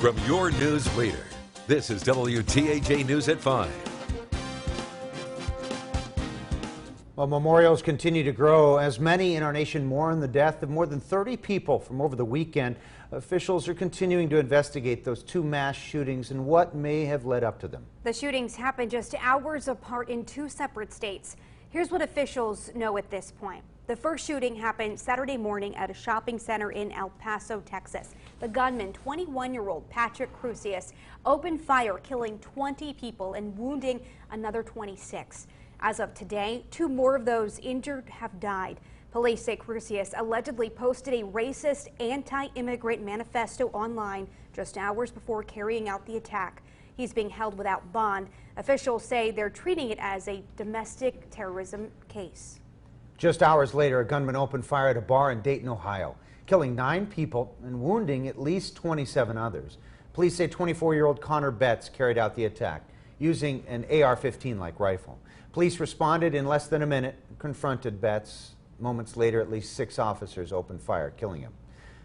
From your news leader, this is WTAJ News at 5. Well, memorials continue to grow as many in our nation mourn the death of more than 30 people from over the weekend. Officials are continuing to investigate those two mass shootings and what may have led up to them. The shootings happened just hours apart in two separate states. Here's what officials know at this point. The first shooting happened Saturday morning at a shopping center in El Paso, Texas. The gunman, 21-year-old Patrick Crucius, opened fire, killing 20 people and wounding another 26. As of today, two more of those injured have died. Police say Crucius allegedly posted a racist, anti-immigrant manifesto online just hours before carrying out the attack. He's being held without bond. Officials say they're treating it as a domestic terrorism case. Just hours later, a gunman opened fire at a bar in Dayton, Ohio, killing 9 people and wounding at least 27 others. Police say 24-year-old Connor Betts carried out the attack using an AR-15-like rifle. Police responded in less than a minute and confronted Betts. Moments later, at least 6 officers opened fire, killing him.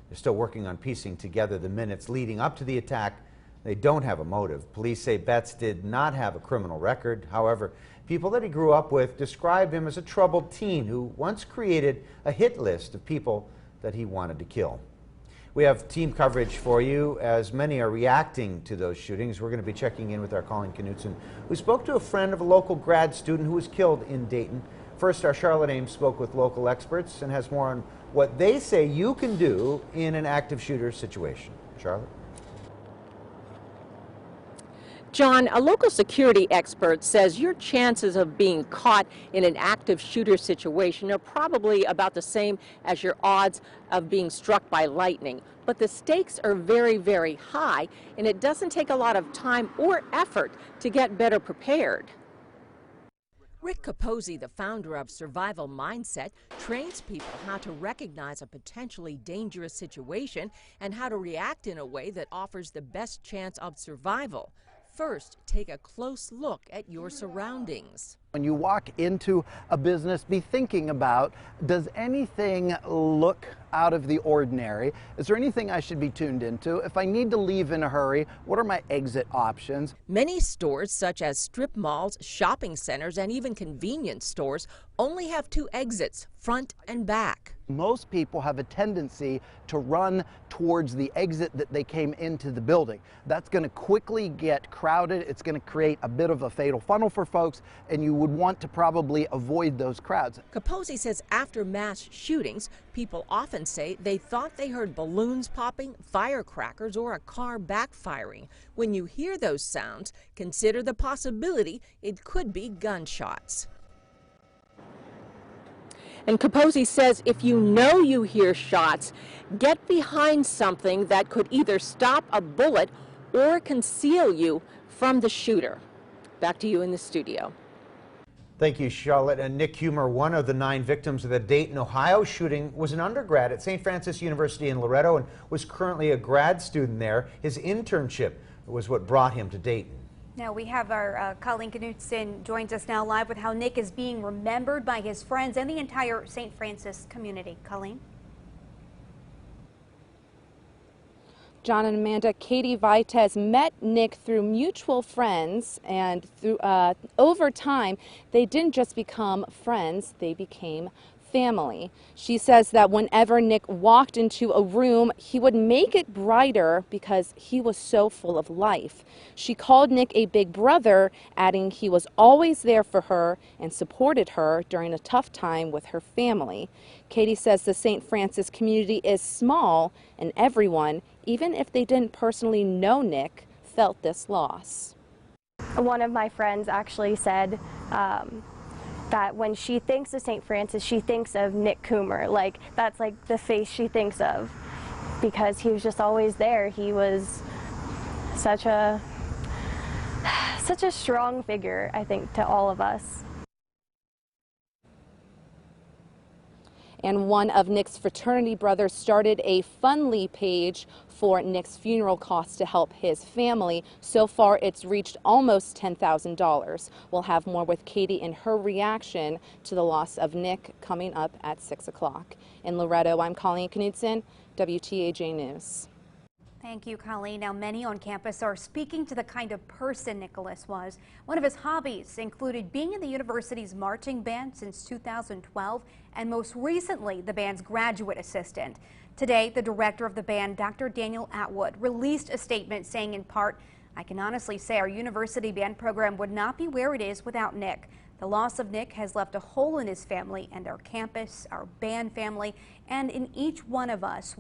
They're still working on piecing together the minutes leading up to the attack. They don't have a motive. Police say Betts did not have a criminal record. However, people that he grew up with describe him as a troubled teen who once created a hit list of people that he wanted to kill. We have team coverage for you as many are reacting to those shootings. We're going to be checking in with our Colleen Knutson, who spoke to a friend of a local grad student who was killed in Dayton. First, our Charlotte Ames spoke with local experts and has more on what they say you can do in an active shooter situation. Charlotte? John, a local security expert says your chances of being caught in an active shooter situation are probably about the same as your odds of being struck by lightning. But the stakes are very, very high, and it doesn't take a lot of time or effort to get better prepared. Rick Capozzi, the founder of Survival Mindset, trains people how to recognize a potentially dangerous situation and how to react in a way that offers the best chance of survival. First, take a close look at your surroundings. When you walk into a business, be thinking about, does anything look out of the ordinary? Is there anything I should be tuned into? If I need to leave in a hurry, what are my exit options? Many stores, such as strip malls, shopping centers, and even convenience stores, only have 2 exits, front and back. Most people have a tendency to run towards the exit that they came into the building. That's going to quickly get crowded. It's going to create a bit of a fatal funnel for folks, and you would want to probably avoid those crowds. Capozzi says after mass shootings, people often say they thought they heard balloons popping, firecrackers, or a car backfiring. When you hear those sounds, consider the possibility it could be gunshots. And Capozzi says if you know you hear shots, get behind something that could either stop a bullet or conceal you from the shooter. Back to you in the studio. Thank you, Charlotte. And Nick Humer, one of the 9 victims of the Dayton, Ohio shooting, was an undergrad at St. Francis University in Loretto and was currently a grad student there. His internship was what brought him to Dayton. Now we have our Colleen Knutson joins us now live with how Nick is being remembered by his friends and the entire St. Francis community. Colleen? John and Amanda, Katie Vitez met Nick through mutual friends, and through over time, they didn't just become friends, they became family. She says that whenever Nick walked into a room, he would make it brighter because he was so full of life. She called Nick a big brother, adding he was always there for her and supported her during a tough time with her family. Katie says the St. Francis community is small, and everyone, even if they didn't personally know Nick, felt this loss. One of my friends actually said that when she thinks of St. Francis, she thinks of Nick Coomer. Like, that's like the face she thinks of, because he was just always there. He was such a strong figure, I think, to all of us. And one of Nick's fraternity brothers started a Fundly page for Nick's funeral costs to help his family. So far, it's reached almost $10,000. We'll have more with Katie and her reaction to the loss of Nick coming up at 6 o'clock. In Loretto, I'm Colleen Knutson, WTAJ News. Thank you, Colleen. Now, many on campus are speaking to the kind of person Nicholas was. One of his hobbies included being in the university's marching band since 2012, and most recently, the band's graduate assistant. Today, the director of the band, Dr. Daniel Atwood, released a statement saying in part, "I can honestly say our university band program would not be where it is without Nick. The loss of Nick has left a hole in his family and our campus, our band family, and in each one of us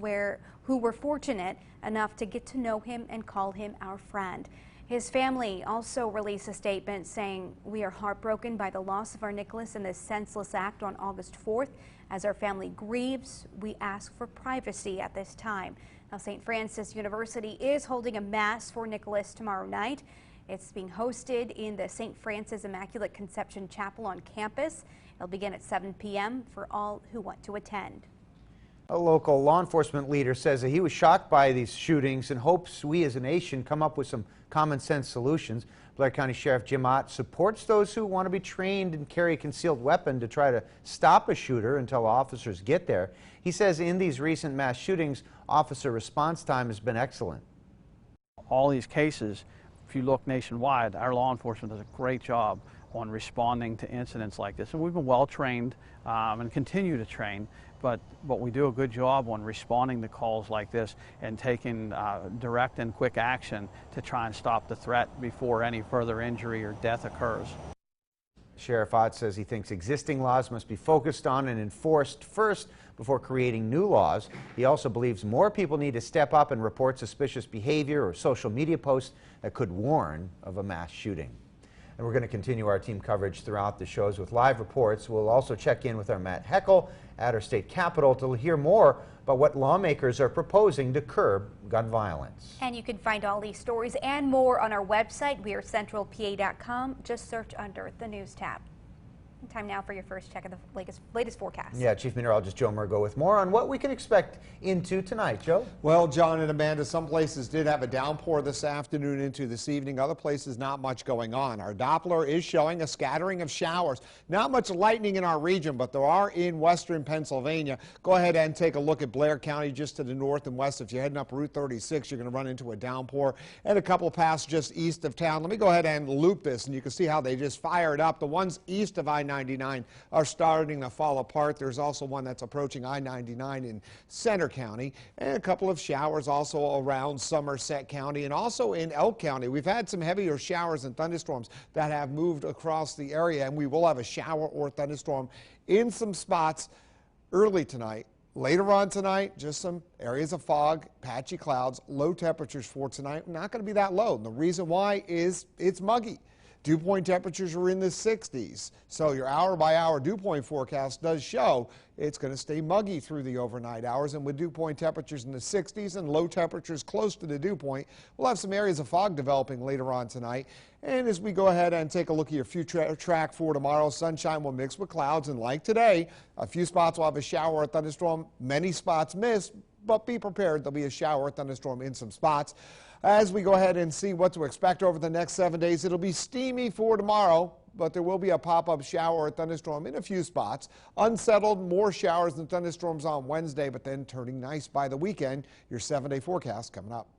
who were fortunate enough to get to know him and call him our friend." His family also released a statement saying, "We are heartbroken by the loss of our Nicholas in this senseless act on August 4th. As our family grieves, we ask for privacy at this time." Now, St. Francis University is holding a mass for Nicholas tomorrow night. It's being hosted in the St. Francis Immaculate Conception Chapel on campus. It'll begin at 7 p.m. for all who want to attend. A local law enforcement leader says that he was shocked by these shootings and hopes we as a nation come up with some common sense solutions. Blair County Sheriff Jim Ott supports those who want to be trained and carry a concealed weapon to try to stop a shooter until officers get there. He says in these recent mass shootings, officer response time has been excellent. All these cases, if you look nationwide, our law enforcement does a great job on responding to incidents like this. And we've been well trained and continue to train, but we do a good job on responding to calls like this and taking direct and quick action to try and stop the threat before any further injury or death occurs. Sheriff Ott says he thinks existing laws must be focused on and enforced first before creating new laws. He also believes more people need to step up and report suspicious behavior or social media posts that could warn of a mass shooting. And we're going to continue our team coverage throughout the shows with live reports. We'll also check in with our Matt Heckel at our state capitol to hear more about what lawmakers are proposing to curb gun violence. And you can find all these stories and more on our website, wearecentralpa.com. Just search under the News tab. Time now for your first check of the latest forecast. Yeah, Chief Meteorologist Joe Murgo with more on what we can expect into tonight. Joe? Well, John and Amanda, some places did have a downpour this afternoon into this evening. Other places, not much going on. Our Doppler is showing a scattering of showers. Not much lightning in our region, but there are in western Pennsylvania. Go ahead and take a look at Blair County just to the north and west. If you're heading up Route 36, you're going to run into a downpour and a couple paths just east of town. Let me go ahead and loop this, and you can see how they just fired up. The ones east of I-99 are starting to fall apart. There's also one that's approaching I-99 in Center County, and a couple of showers also around Somerset County and also in Elk County. We've had some heavier showers and thunderstorms that have moved across the area, and we will have a shower or thunderstorm in some spots early tonight. Later on tonight, just some areas of fog, patchy clouds, low temperatures for tonight. Not going to be that low. And the reason why is it's muggy. Dew point temperatures are in the 60s. So your hour-by-hour dew point forecast does show it's going to stay muggy through the overnight hours. And with dew point temperatures in the 60s and low temperatures close to the dew point, we'll have some areas of fog developing later on tonight. And as we go ahead and take a look at your future track for tomorrow, sunshine will mix with clouds. And like today, a few spots will have a shower or thunderstorm. Many spots miss, but be prepared. There'll be a shower or thunderstorm in some spots. As we go ahead and see what to expect over the next 7 days, it'll be steamy for tomorrow, but there will be a pop-up shower or thunderstorm in a few spots. Unsettled, more showers and thunderstorms on Wednesday, but then turning nice by the weekend. Your 7-day forecast coming up.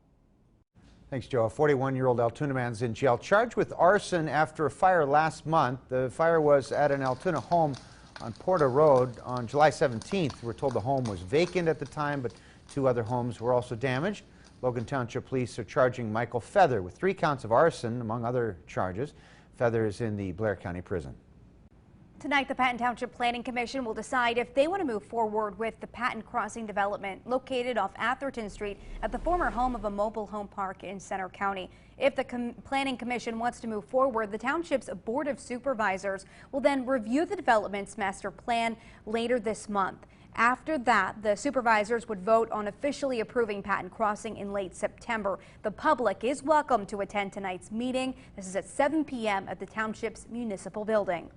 Thanks, Joe. A 41-year-old Altoona man's in jail charged with arson after a fire last month. The fire was at an Altoona home on Porter Road on July 17th. We're told the home was vacant at the time, but 2 other homes were also damaged. Logan Township Police are charging Michael Feather with 3 counts of arson, among other charges. Feather is in the Blair County Prison. Tonight, the Patton Township Planning Commission will decide if they want to move forward with the Patton Crossing development located off Atherton Street at the former home of a mobile home park in Center County. If the Planning Commission wants to move forward, the township's Board of Supervisors will then review the development's master plan later this month. After that, the supervisors would vote on officially approving Patton Crossing in late September. The public is welcome to attend tonight's meeting. This is at 7 p.m. at the township's municipal building.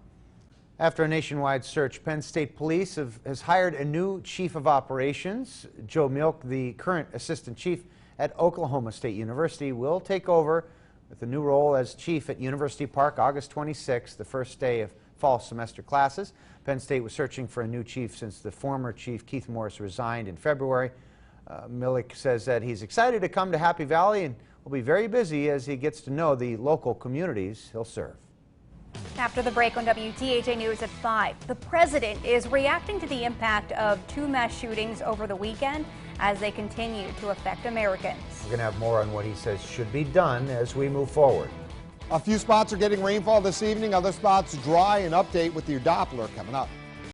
After a nationwide search, Penn State Police has hired a new chief of operations. Joe Milk, the current assistant chief at Oklahoma State University, will take over with a new role as chief at University Park August 26th, the first day of fall semester classes. Penn State was searching for a new chief since the former chief, Keith Morris, resigned in February. Millick says that he's excited to come to Happy Valley and will be very busy as he gets to know the local communities he'll serve. After the break on WTAJ News at 5, the president is reacting to the impact of 2 mass shootings over the weekend as they continue to affect Americans. We're going to have more on what he says should be done as we move forward. A few spots are getting rainfall this evening, other spots dry. An update with your Doppler coming up.